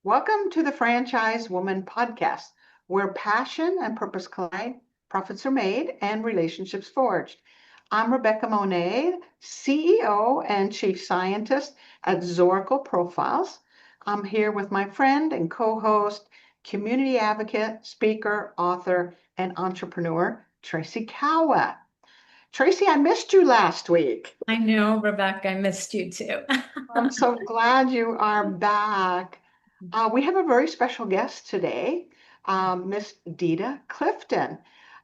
Welcome to the Franchise Woman podcast, where passion and purpose collide, profits are made, and relationships forged. I'm Rebecca Monet, CEO and Chief Scientist at Zoracle Profiles. I'm here with my friend and co host, community advocate, speaker, author, and entrepreneur, Tracy Kawa. Tracy, I missed you last week. I know, Rebecca, I missed you too. I'm so glad you are back. We have a very special guest today, Miss Dida Clifton.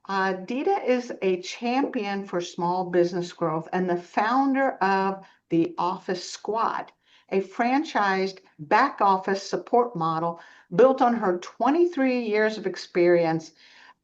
Dida is a champion for small business growth and the founder of TheOfficeSquad, a franchised back office support model built on her 23 years of experience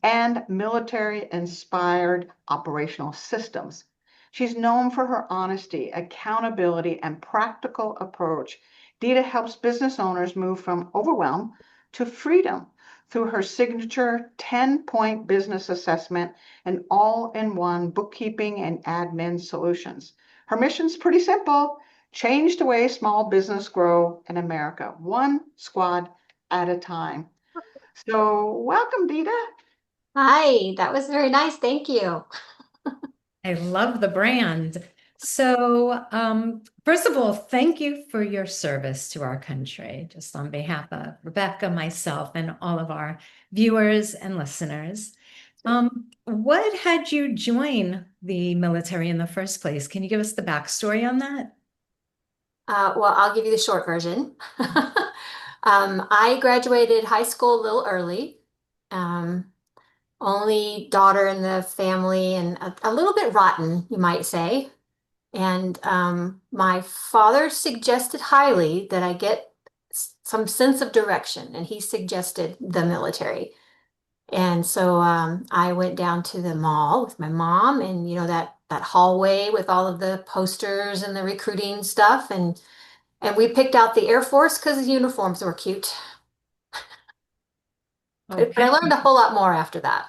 and military-inspired operational systems. She's known for her honesty, accountability, and practical approach. Dida helps business owners move from overwhelm to freedom through her signature 10-point business assessment and all-in-one bookkeeping and admin solutions. Her mission's pretty simple: change the way small business grow in America, one squad at a time. So welcome, Dida. Hi, that was very nice. Thank you. I love the brand. So, first of all, thank you for your service to our country, just on behalf of Rebecca, myself, and all of our viewers and listeners. What had you join the military in the first place? Can you give us the backstory on that? Well, I'll give you the short version. I graduated high school a little early. Only daughter in the family and a little bit rotten, you might say. And my father suggested highly that I get some sense of direction, and he suggested the military. And so I went down to the mall with my mom, and that hallway with all of the posters and the recruiting stuff, and we picked out the Air Force because the uniforms were cute. But I learned a whole lot more after that.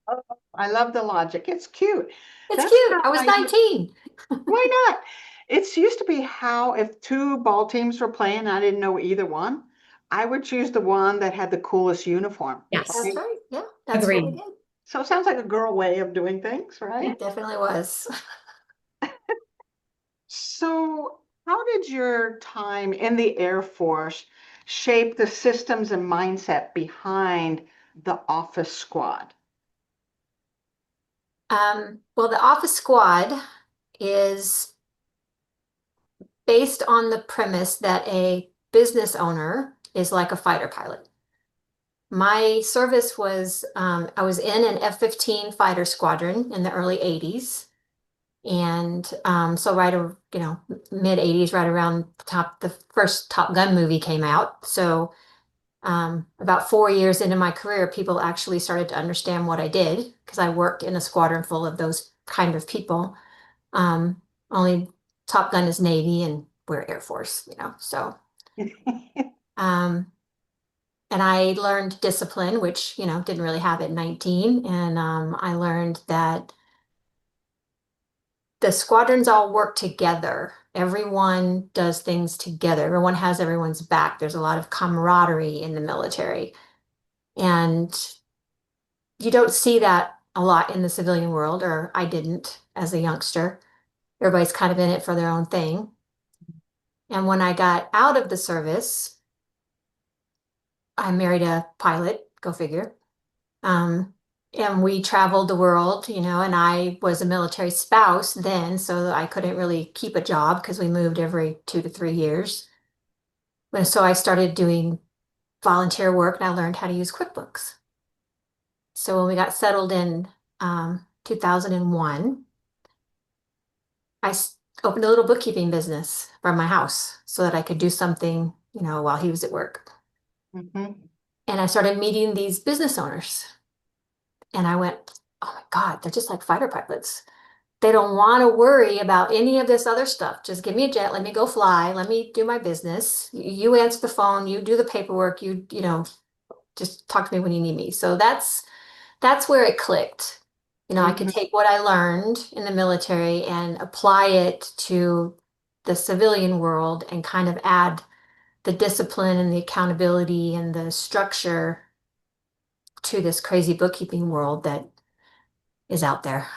Oh, I love the logic. It's cute. It's That's cute. how I was I 19. Why not? It's used to be how if two ball teams were playing, and I didn't know either one, I would choose the one that had the coolest uniform. Yes, That's Right? right. Yeah, that's what we agreed. did. So it sounds like a girl way of doing things, right? It definitely was. So how did your time in the Air Force shape the systems and mindset behind the office squad? Well, the Office Squad is based on the premise that a business owner is like a fighter pilot. My service was, I was in an F-15 fighter squadron in the early 80s. And so mid 80s, right around the first Top Gun movie came out. So about 4 years into my career, people actually started to understand what I did because I worked in a squadron full of those kind of people. Only Top Gun is Navy and we're Air Force. So um, and I learned discipline, which didn't really have at 19. And I learned that the squadrons all work together. Everyone does things together. Everyone has everyone's back. There's a lot of camaraderie in the military. And you don't see that a lot in the civilian world, or I didn't as a youngster. Everybody's kind of in it for their own thing. And when I got out of the service, I married a pilot, go figure. And we traveled the world, and I was a military spouse then, so I couldn't really keep a job because we moved every 2 to 3 years. And so I started doing volunteer work and I learned how to use QuickBooks. So when we got settled in 2001, I opened a little bookkeeping business from my house so that I could do something, while he was at work. Mhm. And I started meeting these business owners. And I went, oh my God, they're just like fighter pilots. They don't want to worry about any of this other stuff. Just give me a jet, let me go fly, let me do my business. You answer the phone, you do the paperwork, just talk to me when you need me. So that's where it clicked. I could Mhm. take what I learned in the military and apply it to the civilian world and kind of add the discipline and the accountability and the structure to this crazy bookkeeping world that is out there.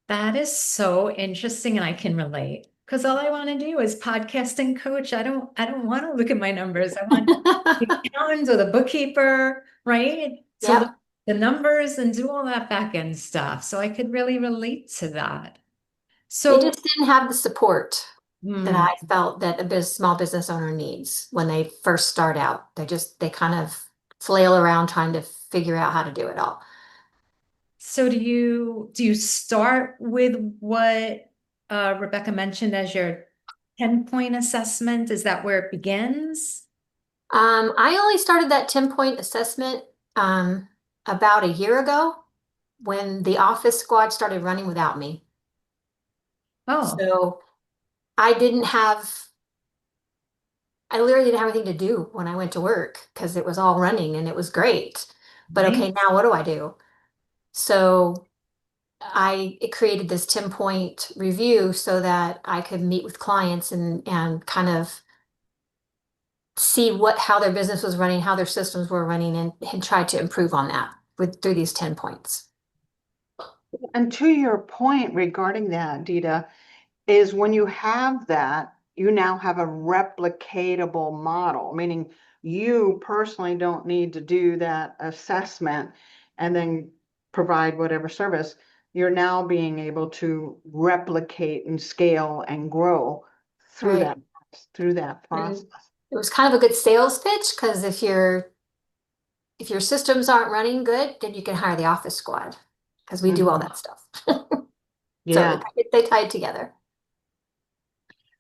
That is so interesting, and I can relate because all I want to do is podcast and coach. I don't want to look at my numbers. I want the accountant or the bookkeeper, right? To look Yep. at the numbers and do all that back end stuff. So I could really relate to that. They So, just didn't have the support that hmm, I felt that small business owner needs when they first start out. They kind of flail around trying to figure out how to do it all. so do you start with what Rebecca mentioned as your 10-point assessment? Is that where it begins? I only started that 10-point assessment about a year ago when the office squad started running without me. Oh, So I literally didn't have anything to do when I went to work because it was all running and it was great. But okay, nice. now what do I do? So it created this 10-point review so that I could meet with clients and kind of see how their business was running, how their systems were running, and try to improve on that through these 10 points. And to your point regarding that, Dita, is when you have that, you now have a replicatable model, meaning you personally don't need to do that assessment and then provide whatever service. You're now being able to replicate and scale and grow through Right. that through that And process. it was kind of a good sales pitch because if your systems aren't running good, then you can hire the office squad because we do all Mhm. that stuff. So Yeah. they tied together.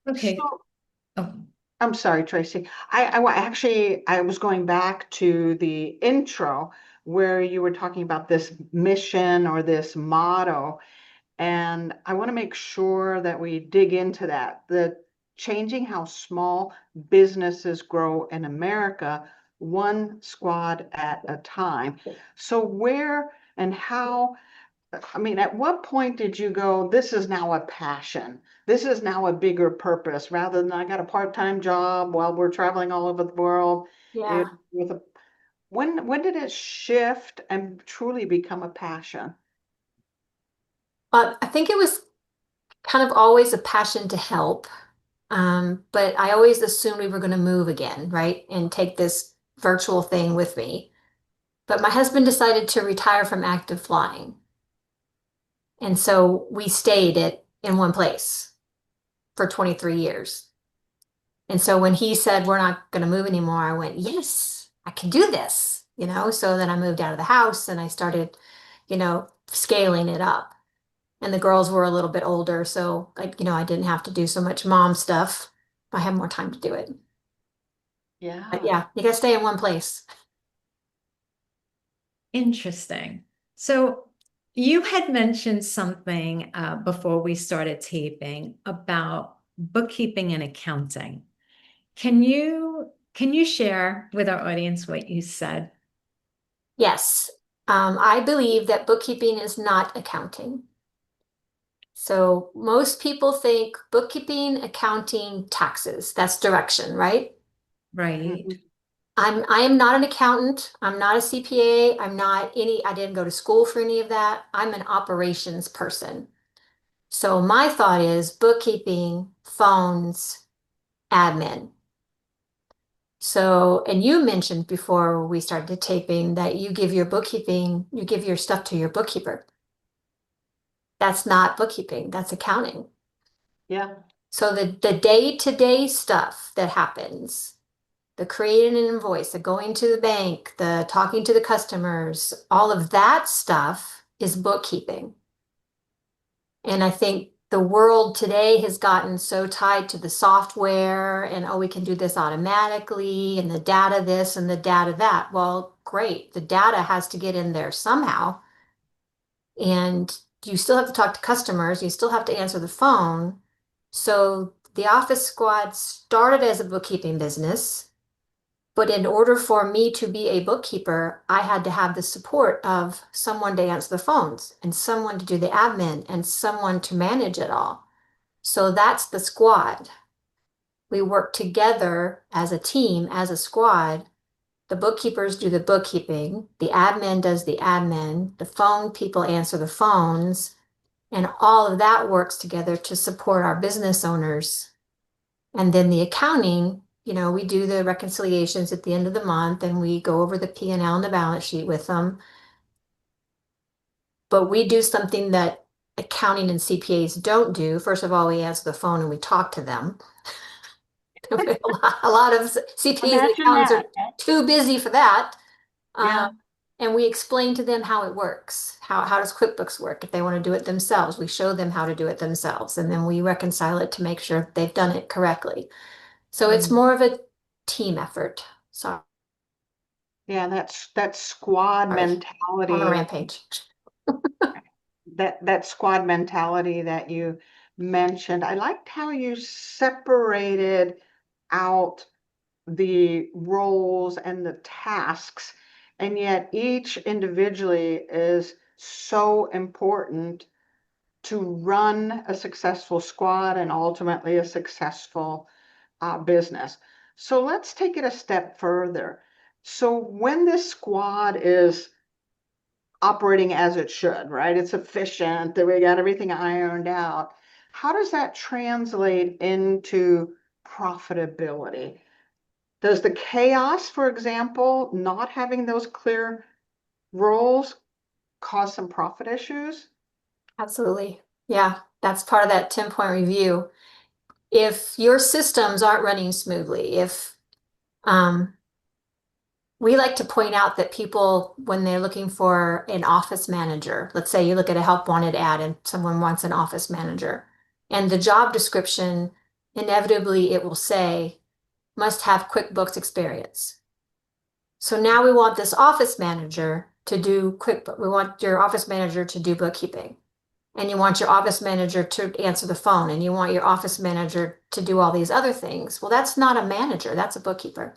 Okay. So Oh, I'm sorry, Tracy. Actually, I was going back to the intro where you were talking about this mission or this motto, and I want to make sure that we dig into that. The changing how small businesses grow in America, one squad at a time. So where and how I mean, at what point did you go, this is now a passion? This is now a bigger purpose rather than I got a part-time job while we're traveling all over the world. It Yeah. with a when did it shift and truly become a passion? I think it was kind of always a passion to help. But I always assumed we were going to move again, right? And take this virtual thing with me. But my husband decided to retire from active flying. And so we stayed in one place for 23 years. And so when he said, we're not going to move anymore, I went, yes, I can do this, So then I moved out of the house and I started, scaling it up. And the girls were a little bit older. So, I didn't have to do so much mom stuff. I had more time to do it. But Yeah. yeah, you got to stay in one place. interesting. So you had mentioned something before we started taping about bookkeeping and accounting. Can you share with our audience what you said? Yes. I believe that bookkeeping is not accounting. So most people think bookkeeping, accounting, taxes. That's direction, right? Right. Mhm. I am not an accountant. I'm not a CPA. I didn't go to school for any of that. I'm an operations person. So my thought is bookkeeping, phones, admin. So, and you mentioned before we started taping that you give your stuff to your bookkeeper. That's not bookkeeping, that's accounting. Yeah. So the day-to-day stuff that happens, the creating an invoice, the going to the bank, the talking to the customers, all of that stuff is bookkeeping. And I think the world today has gotten so tied to the software and, oh, we can do this automatically and the data this and the data that. Well, great. The data has to get in there somehow. And you still have to talk to customers. You still have to answer the phone. So the office squad started as a bookkeeping business. But in order for me to be a bookkeeper, I had to have the support of someone to answer the phones and someone to do the admin and someone to manage it all. So that's the squad. We work together as a team, as a squad. The bookkeepers do the bookkeeping, the admin does the admin, the phone people answer the phones, and all of that works together to support our business owners. And then the accounting, we do the reconciliations at the end of the month and we go over the P&L and the balance sheet with them. But we do something that accounting and CPAs don't do. First of all, we answer the phone and we talk to them. A lot of CPAs and Imagine accountants are that. too busy for that. Yeah. And we explain to them how it works. How does QuickBooks work? If they want to do it themselves, we show them how to do it themselves. And then we reconcile it to make sure they've done it correctly. So it's more of a team effort. Sorry, Yeah, that squad on a mentality, rampage. that squad mentality that you mentioned. I liked how you separated out the roles and the tasks, and yet each individually is so important to run a successful squad and ultimately a successful business. So let's take it a step further. So when this squad is operating as it should, right? It's efficient, that we got everything ironed out. How does that translate into profitability? Does the chaos, for example, not having those clear roles cause some profit issues? Absolutely. Yeah, that's part of that 10-point review. If your systems aren't running smoothly, if we like to point out that people, when they're looking for an office manager, let's say you look at a help wanted ad and someone wants an office manager, and the job description, inevitably it will say, must have QuickBooks experience. So now we want this office manager to do QuickBooks. We want your office manager to do bookkeeping. And you want your office manager to answer the phone, and you want your office manager to do all these other things. Well, that's not a manager, that's a bookkeeper.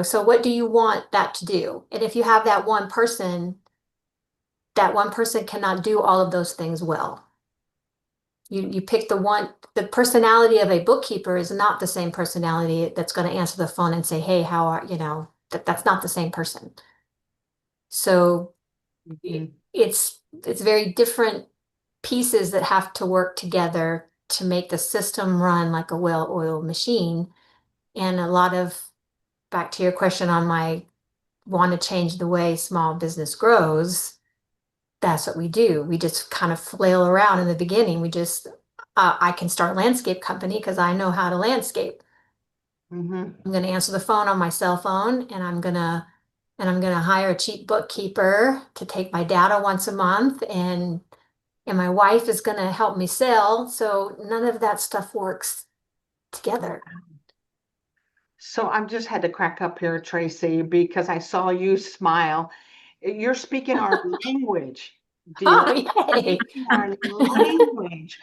So what do you want that to do? And if you have that one person cannot do all of those things well. You pick the personality of a bookkeeper is not the same personality that's going to answer the phone and say, hey, how are, that's not the same person. So it's very different pieces that have to work together to make the system run like a well-oiled machine. And a lot of, back to your question on my want to change the way small business grows, that's what we do. We just kind of flail around in the beginning. I can start a landscape company because I know how to landscape. I'm going to answer the phone on my cell phone, and I'm going to hire a cheap bookkeeper to take my data once a month, and my wife is going to help me sell. So none of that stuff works together. So I just had to crack up here, Tracy, because I saw you smile. You're speaking our language, Dida. Oh, You're yay. speaking our language.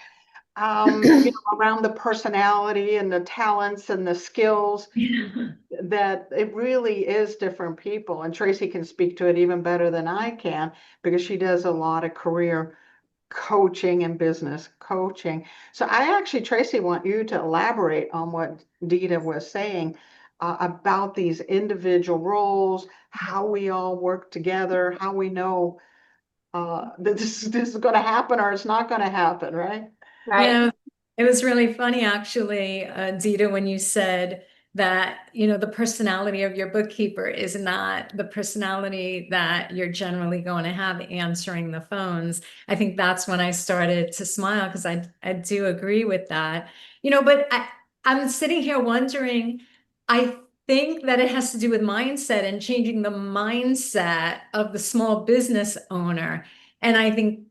Around the personality and the talents and the skills, that it really is different people. And Tracy can speak to it even better than I can because she does a lot of career coaching and business coaching. So I actually, Tracy, want you to elaborate on what Dida was saying about these individual roles, how we all work together, how we know that this is going to happen or it's not going to happen, right? Right. Yeah, it was really funny actually, Dita, when you said that, the personality of your bookkeeper is not the personality that you're generally going to have answering the phones. I think that's when I started to smile because I do agree with that. But I'm sitting here wondering, I think that it has to do with mindset and changing the mindset of the small business owner. And I think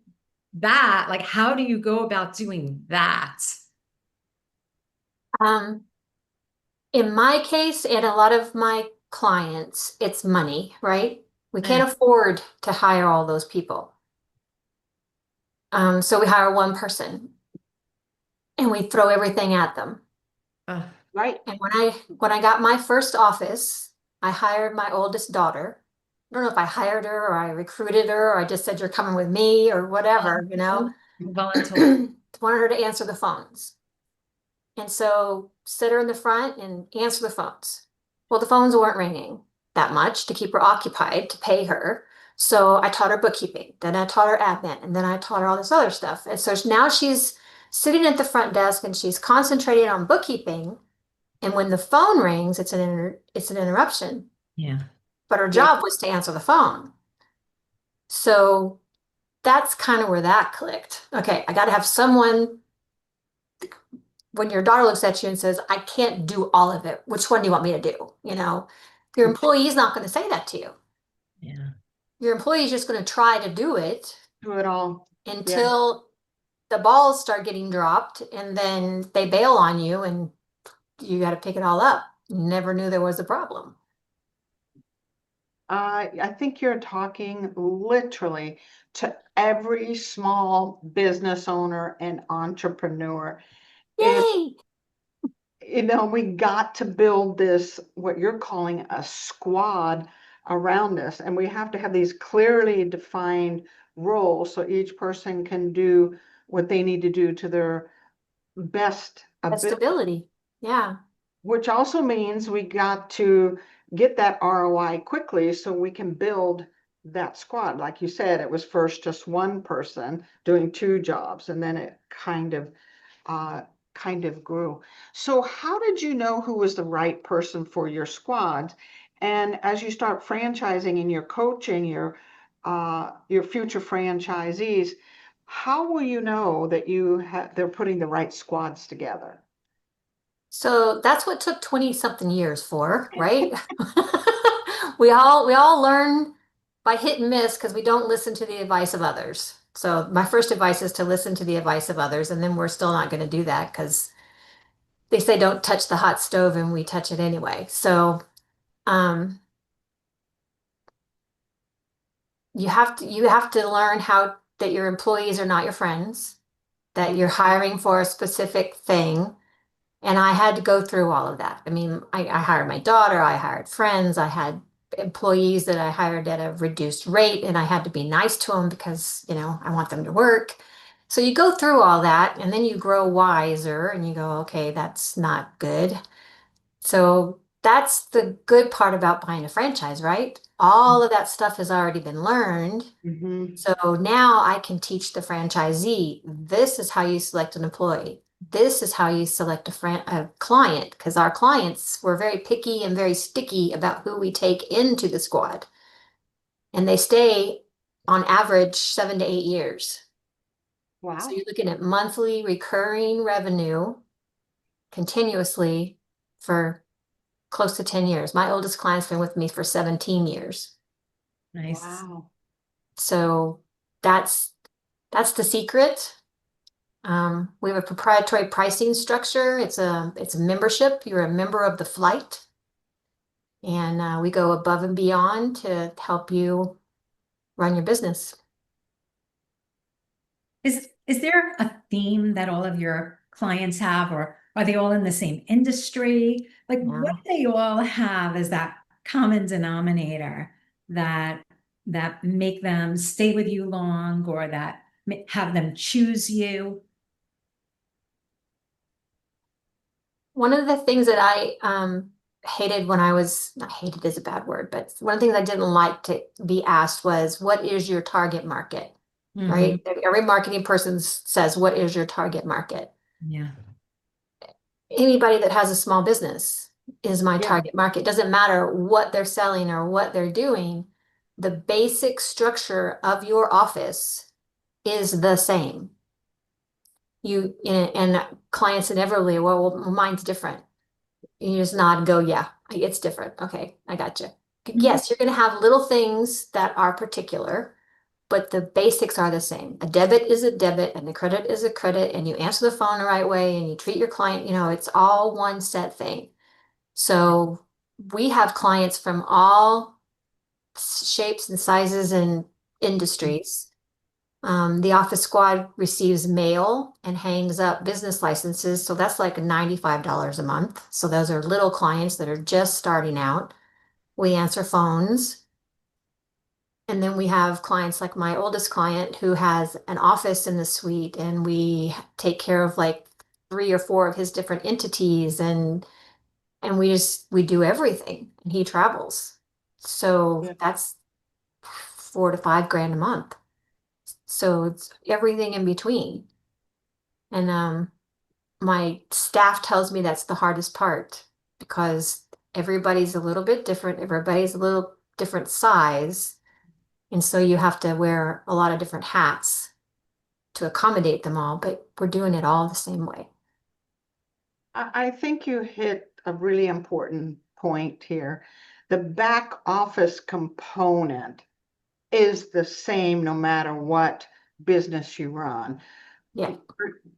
that, like, how do you go about doing that? Um, in my case, and a lot of my clients, it's money, right? We can't afford to hire all those people. So we hire one person and we throw everything at them. Right. And when I got my first office, I hired my oldest daughter. I don't know if I hired her or I recruited her or I just said you're coming with me or whatever, Volunteer. wanted her to answer the phones. And so sit her in the front and answer the phones. Well, the phones weren't ringing that much to keep her occupied, to pay her. So I taught her bookkeeping, then I taught her admin, and then I taught her all this other stuff. And so now she's sitting at the front desk and she's concentrating on bookkeeping. And when the phone rings, it's an interruption. Yeah. But her Yeah. job was to answer the phone. So that's kind of where that clicked. Okay, I got to have someone. When your daughter looks at you and says, I can't do all of it, which one do you want me to do? Your employee is not going to say that to you. Yeah. Your employee is just going to try to do it Do it all. until the balls start getting dropped and then they bail on you and you got to pick it all up. You never knew there was a problem. I think you're talking literally to every small business owner and entrepreneur. If, Yay! we got to build this, what you're calling a squad around this, and we have to have these clearly defined roles so each person can do what they need to do to their best That's ability. stability. Yeah. Which also means we got to get that ROI quickly so we can build that squad. Like you said, it was first just one person doing two jobs, and then it kind of grew. So how did you know who was the right person for your squad? And as you start franchising and you're coaching your future franchisees, how will you know that they're putting the right squads together? So that's what took 20 something years for, right? We all learn by hit and miss because we don't listen to the advice of others. So my first advice is to listen to the advice of others, and then we're still not going to do that because they say don't touch the hot stove and we touch it anyway. So um you have to learn how that your employees are not your friends, that you're hiring for a specific thing. And I had to go through all of that. I mean, I hired my daughter, I hired friends, I had employees that I hired at a reduced rate, and I had to be nice to them because, I want them to work. So you go through all that, and then you grow wiser and you go, okay, that's not good. So that's the good part about buying a franchise, right? All of that stuff has already been learned. Mhm. So now I can teach the franchisee, this is how you select an employee. This is how you select a client, because our clients were very picky and very sticky about who we take into the squad. And they stay on average 7 to 8 years. So Wow. you're looking at monthly recurring revenue continuously for close to 10 years. My oldest client's been with me for 17 years. Nice. Wow. So that's the secret. We have a proprietary pricing structure. It's a membership. You're a member of the flight, and we go above and beyond to help you run your business. Is there a theme that all of your clients have, or are they all in the same industry? Like, what Yeah. do they all have as that common denominator that make them stay with you long, or that have them choose you? One of the things that I hated when I was, not hated is a bad word, but one of the things I didn't like to be asked was, what is your target market? Right? Every marketing person says, what is your target market? Yeah. Anybody that has a small business is my Yeah. target market. Doesn't matter what they're selling or what they're doing. The basic structure of your office is the same. And clients inevitably, well, mine's different. You just nod and go, yeah, it's different. Okay, I got you. Yes, you're going to have little things that are particular, but the basics are the same. A debit is a debit and a credit is a credit, and you answer the phone the right way and you treat your client, it's all one set thing. So we have clients from all shapes and sizes and industries. The office squad receives mail and hangs up business licenses. So that's like $95 a month. So those are little clients that are just starting out. We answer phones. And then we have clients like my oldest client who has an office in the suite, and we take care of like 3 or 4 of his different entities, and we do everything, and he travels. So Yeah. that's 4 to 5 grand a month. So it's everything in between. And my staff tells me that's the hardest part because everybody's a little bit different. Everybody's a little different size. And so you have to wear a lot of different hats to accommodate them all, but we're doing it all the same way. I think you hit a really important point here. The back office component is the same no matter what business you run. Yeah.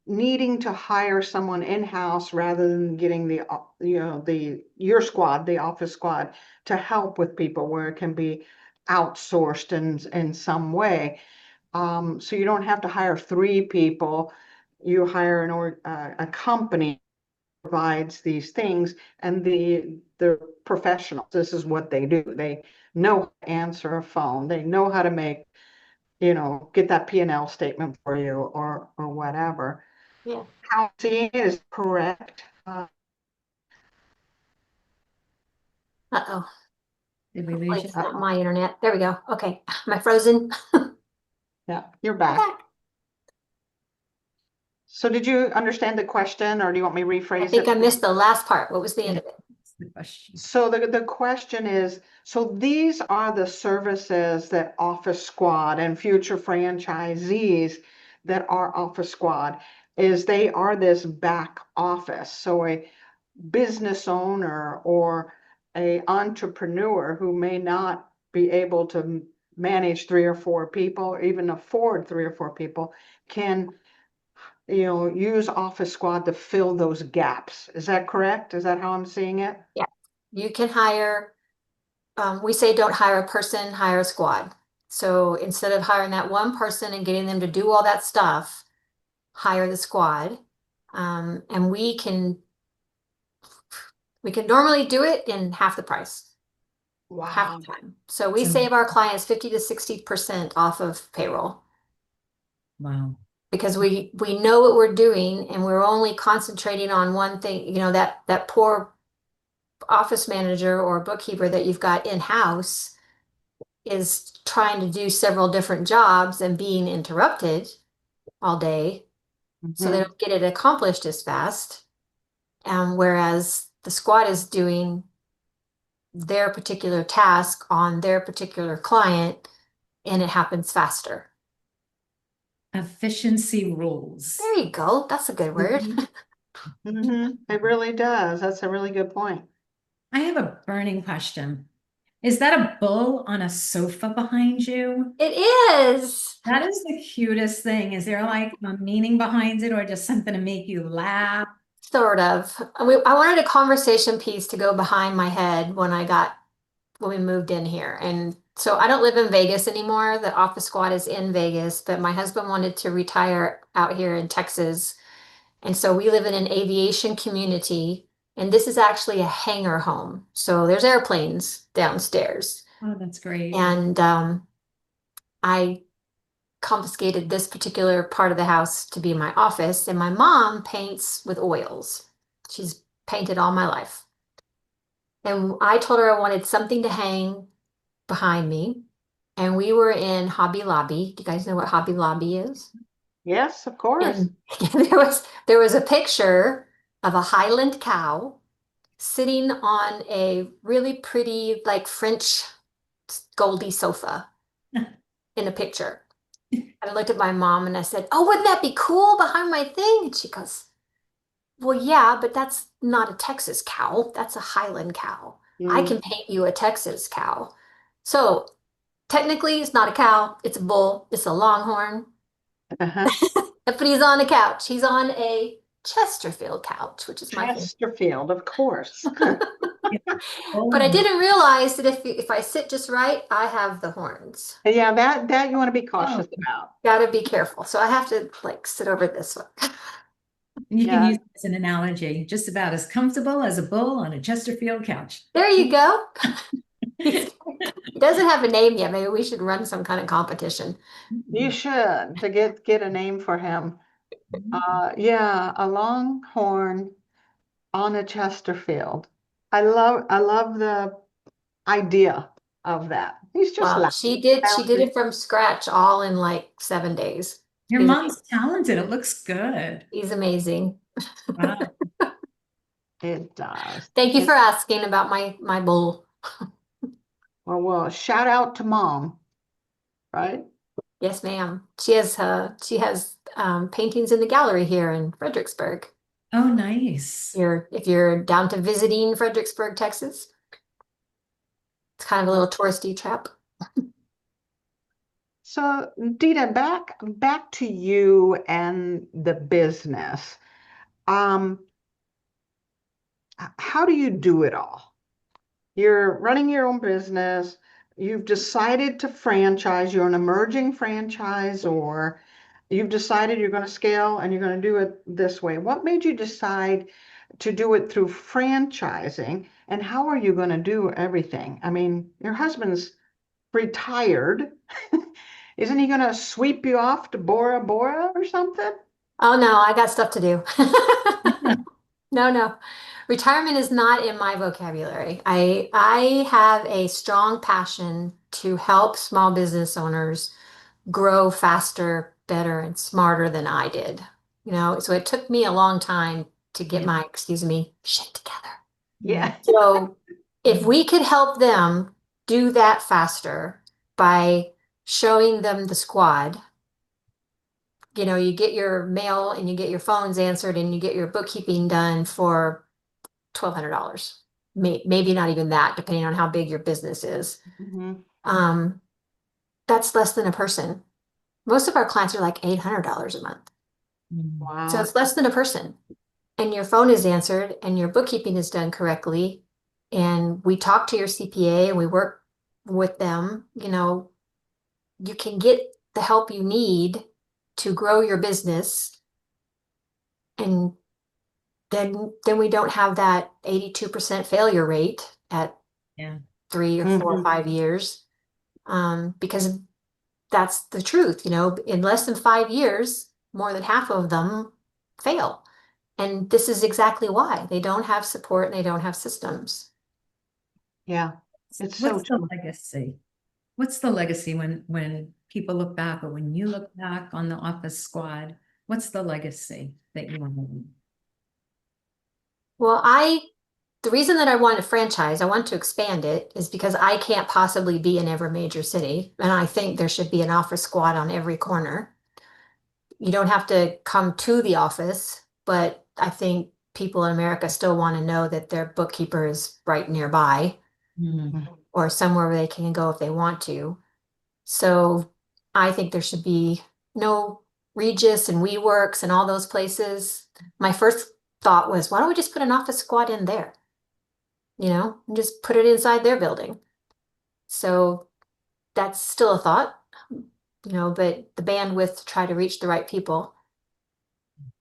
Needing to hire someone in-house rather than getting your squad, the office squad, to help with people where it can be outsourced in some way. So you don't have to hire 3 people. You hire a company provides these things, and the professionals, this is what they do. They know how to answer a phone. They know how to make, get that P&L statement for you or whatever. Yeah. How I'm seeing it is correct. Uh-oh. Did we Hopefully lose you? it's not my internet. There we go. Okay. Am I frozen? Yeah, you're back. Okay. So did you understand the question, or do you want me to I rephrase think it? I missed the last part. What was the end of it? That's the question. So the question is, so these are the services that Office Squad and future franchisees that are Office Squad is they are this back office. So a business owner or a entrepreneur who may not be able to manage 3 or 4 people, or even afford 3 or 4 people, can use Office Squad to fill those gaps. Is that correct? Is that how I'm seeing it? Yeah. You can hire, we say don't hire a person, hire a squad. So instead of hiring that one person and getting them to do all that stuff, hire the squad. And we can normally do it in half the price, half Wow. the time. So we So- save our clients 50 to 60% off of payroll Wow. because we know what we're doing and we're only concentrating on one thing. You know, that poor office manager or bookkeeper that you've got in-house is trying to do several different jobs and being interrupted all day, so they Mhm. don't get it accomplished as fast. Whereas the squad is doing their particular task on their particular client, and it happens faster. Efficiency rules. There you go. That's a good word. It really does. That's a really good point. I have a burning question. Is that a bull on a sofa behind you? It is. That is the cutest thing. Is there like a meaning behind it or just something to make you laugh? Sort of. I wanted a conversation piece to go behind my head when we moved in here. And so I don't live in Vegas anymore. The office squad is in Vegas, but my husband wanted to retire out here in Texas. And so we live in an aviation community, and this is actually a hangar home. So there's airplanes downstairs. Oh, that's great. And I confiscated this particular part of the house to be my office, and my mom paints with oils. She's painted all my life. And I told her I wanted something to hang behind me. And we were in Hobby Lobby. Do you guys know what Hobby Lobby is? Yes, of course. And there was a picture of a Highland cow sitting on a really pretty, like French Goldie sofa in a picture. And I looked at my mom and I said, "Oh, wouldn't that be cool behind my thing?" And she goes, "Well, yeah, but that's not a Texas cow. That's a Highland cow. I can paint you a Texas cow." So technically, it's not a cow. It's a bull. It's a longhorn. Uh-huh. But he's on a couch. He's on a Chesterfield couch, which is my favorite. Chesterfield, of course. But I didn't realize that if I sit just right, I have the horns. Yeah, that you want to be cautious about. Gotta be careful. So I have to like sit over this way. You Yeah. can use it as an analogy, just about as comfortable as a bull on a Chesterfield couch. There you go. He doesn't have a name yet. Maybe we should run some kind of competition. You should to get a name for him. Yeah, a longhorn on a Chesterfield. I love the idea of that. He's just Well, loud. she did it from scratch all in like 7 days. Your He's, mom's talented. It looks good. he's amazing. Wow. It does. Thank you for asking about my bull. Well, shout out to mom, right? Yes, ma'am. She has paintings in the gallery here in Fredericksburg. Oh, nice. If you're down to visiting Fredericksburg, Texas, it's kind of a little touristy trap. So, Dita, back to you and the business. Um, how do you do it all? You're running your own business. You've decided to franchise. You're an emerging franchise, or you've decided you're going to scale and you're going to do it this way. What made you decide to do it through franchising? And how are you going to do everything? I mean, your husband's retired. Isn't he going to sweep you off to Bora Bora or something? Oh no, I got stuff to do. No, no. Retirement is not in my vocabulary. I have a strong passion to help small business owners grow faster, better, and smarter than I did. So it took me a long time to get my, excuse me, shit together. Yeah. So if we could help them do that faster by showing them the squad, you get your mail and you get your phones answered and you get your bookkeeping done for $1,200. Maybe not even that, depending on how big your business is. Mhm. That's less than a person. Most of our clients are like $800 a month. So Wow. it's less than a person. And your phone is answered and your bookkeeping is done correctly. And we talk to your CPA and we work with them. You can get the help you need to grow your business. And then we don't have that 82% failure rate at Yeah. 3 or 4 or 5 years. Because that's the truth, in less than 5 years, more than half of them fail. And this is exactly why they don't have support and they don't have systems. Yeah. It's so What's the true. legacy? What's the legacy when people look back, or when you look back on the Office Squad? What's the legacy that you want to leave? Well, the reason that I want to franchise, I want to expand it, is because I can't possibly be in every major city. And I think there should be an office squad on every corner. You don't have to come to the office, but I think people in America still want to know that their bookkeeper is right nearby or somewhere where they can go if they want to. So I think there should be no Regis and WeWorks and all those places. My first thought was, why don't we just put an office squad in there? And just put it inside their building. So that's still a thought, but the bandwidth to try to reach the right people.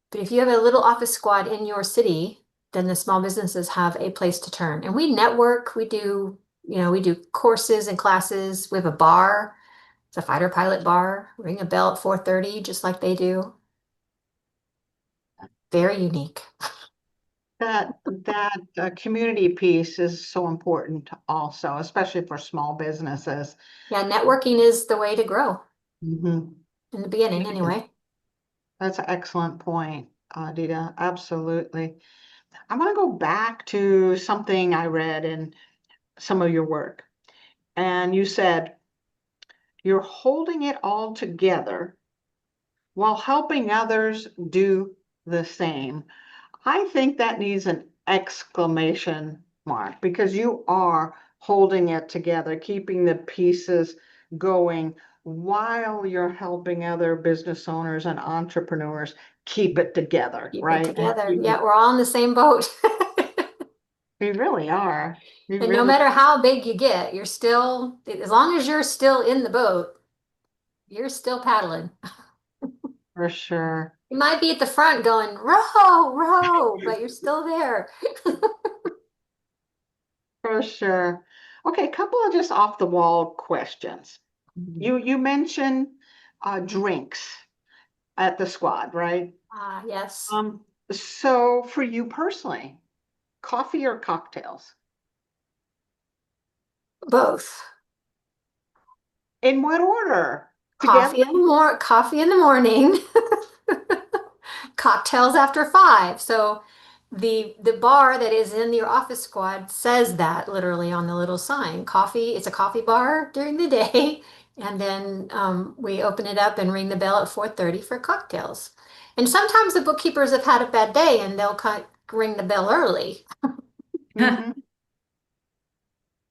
But if you have a little office squad in your city, then the small businesses have a place to turn. And we network, we do courses and classes. We have a bar. It's a fighter pilot bar. Ring a bell at 4:30, just like they do. Very unique. That community piece is so important also, especially for small businesses. Yeah, networking is the way to grow Mhm. in the beginning, anyway. That's an excellent point, Dita. Absolutely. I want to go back to something I read in some of your work. And you said you're holding it all together while helping others do the same. I think that needs an exclamation mark because you are holding it together, keeping the pieces going while you're helping other business owners and entrepreneurs keep it together, Keep it right? And together. Yeah, we're all in the same boat. we really are. We And no really, matter how big you get, as long as you're still in the boat, you're still paddling. for sure. You might be at the front going, row, row, but you're still there. For sure. Okay, a couple of just off the wall questions. You mentioned drinks at the squad, right? Ah, yes, So for you personally, coffee or cocktails? both. In what order? Together? Coffee in the morning, cocktails after 5. So the bar that is in your office squad says that literally on the little sign. Coffee, it's a coffee bar during the day, and then we open it up and ring the bell at 4:30 for cocktails. And sometimes the bookkeepers have had a bad day and they'll ring the bell early. Mhm.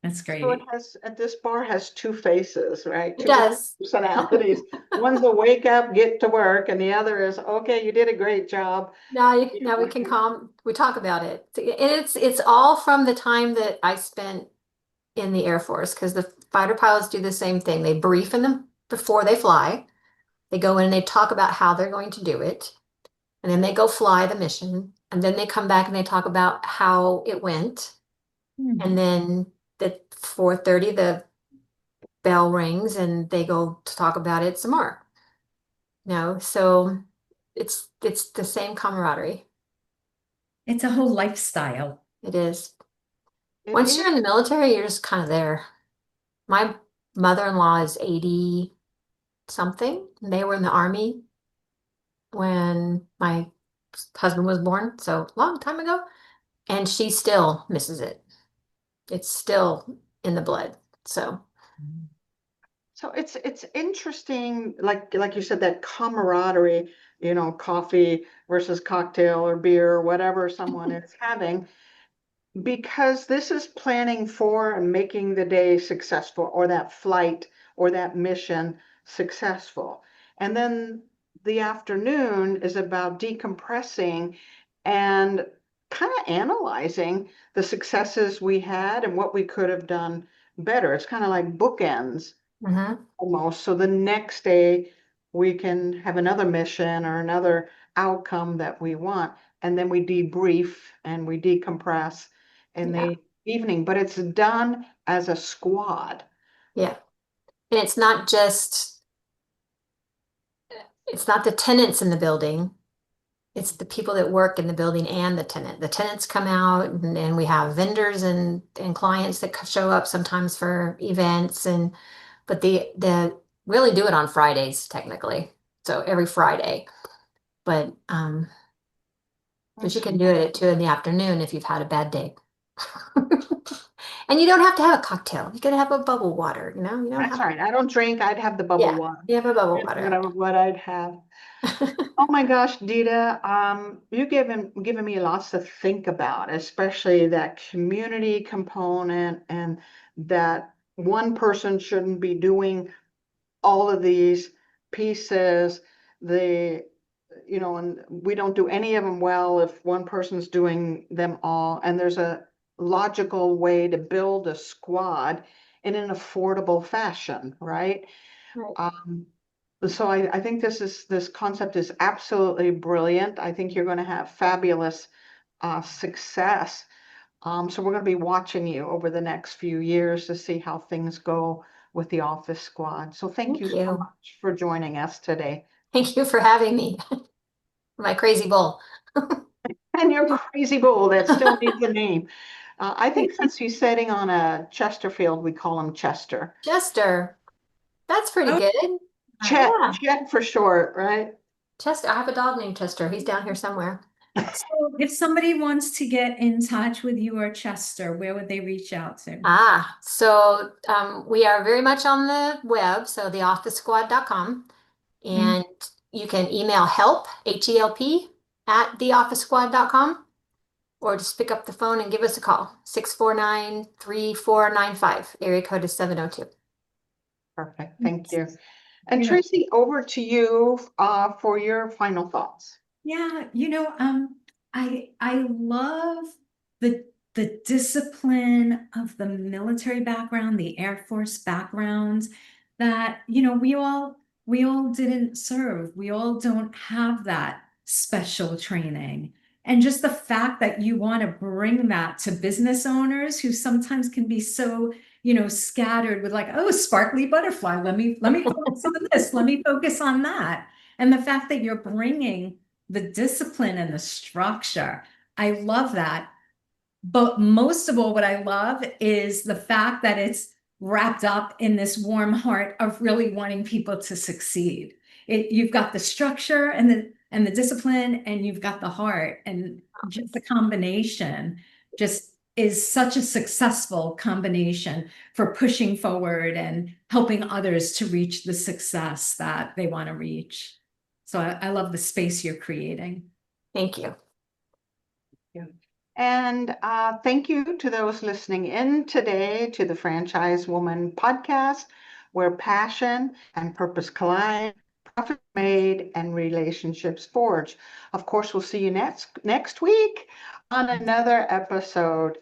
That's So it great. has, this bar has two faces, right? It Two different does. personalities. One's a wake up, get to work, and the other is, okay, you did a great job. Now we can we talk about it. And it's all from the time that I spent in the Air Force because the fighter pilots do the same thing. They brief in them before they fly. They go in and they talk about how they're going to do it. And then they go fly the mission. And then they come back and they talk about how it went. And Hmm. then at 4:30 the bell rings and they go to talk about it some more. So it's the same camaraderie. It's a whole lifestyle. It is. It Once is. you're in the military, you're just kind of there. My mother-in-law is 80 something. They were in the army when my husband was born, so long time ago, and she still misses it. It's still in the blood. So, So it's interesting, like you said, that camaraderie, coffee versus cocktail or beer or whatever someone is having, because this is planning for and making the day successful, or that flight or that mission successful. And then the afternoon is about decompressing and kind of analyzing the successes we had and what we could have done better. It's kind of like bookends mhm, almost. So the next day we can have another mission or another outcome that we want. And then we debrief and we decompress in yeah, the evening, but it's done as a squad. yeah. And it's not the tenants in the building. It's the people that work in the building and the tenant. The tenants come out and we have vendors and clients that show up sometimes for events but the we only do it on Fridays technically. So every Friday. But you That's can do it at 2 in the afternoon if you've had a bad day. And you don't have to have a cocktail. You can have a bubble water, You don't that's have all right. I don't drink. I'd have the bubble yeah, water. you have a bubble That's water. what I'd have. Oh my gosh, Dita, you've given me lots to think about, especially that community component and that one person shouldn't be doing all of these pieces. The, and we don't do any of them well if one person's doing them all. And there's a logical way to build a squad in an affordable fashion, right? Right. Um, so I think this concept is absolutely brilliant. I think you're going to have fabulous success. So we're going to be watching you over the next few years to see how things go with the Office Squad. So thank you Thank so you. much for joining us today. Thank you for having me. My crazy bull. And your crazy bull that still needs a name. I think since he's sitting on a Chesterfield, we call him Chester. Chester. That's pretty Oh, good. Chet, Yeah. Chet for short, right? Chester. I have a dog named Chester. He's down here somewhere. so if somebody wants to get in touch with you or Chester, where would they reach out to? So we are very much on the web, so theofficesquad.com. Mm. And you can email HELP, at theofficesquad.com, or just pick up the phone and give us a call, 649-3495. Area code is 702. Perfect. Thank you. And Yeah. Tracy, over to you for your final thoughts. Yeah, I love the discipline of the military background, the Air Force background, that we all didn't serve. We all don't have that special training. And just the fact that you want to bring that to business owners who sometimes can be so, scattered with like, oh, sparkly butterfly, let me focus on this, let me focus on that. And the fact that you're bringing the discipline and the structure. I love that. But most of all, what I love is the fact that it's wrapped up in this warm heart of really wanting people to succeed. You've got the structure and the discipline, and you've got the heart, and just the combination just is such a successful combination for pushing forward and helping others to reach the success that they want to reach. So I love the space you're creating. Thank you. And thank you to those listening in today to the Franchise Woman podcast, where passion and purpose collide, profit made, and relationships forged. Of course, we'll see you next week on another episode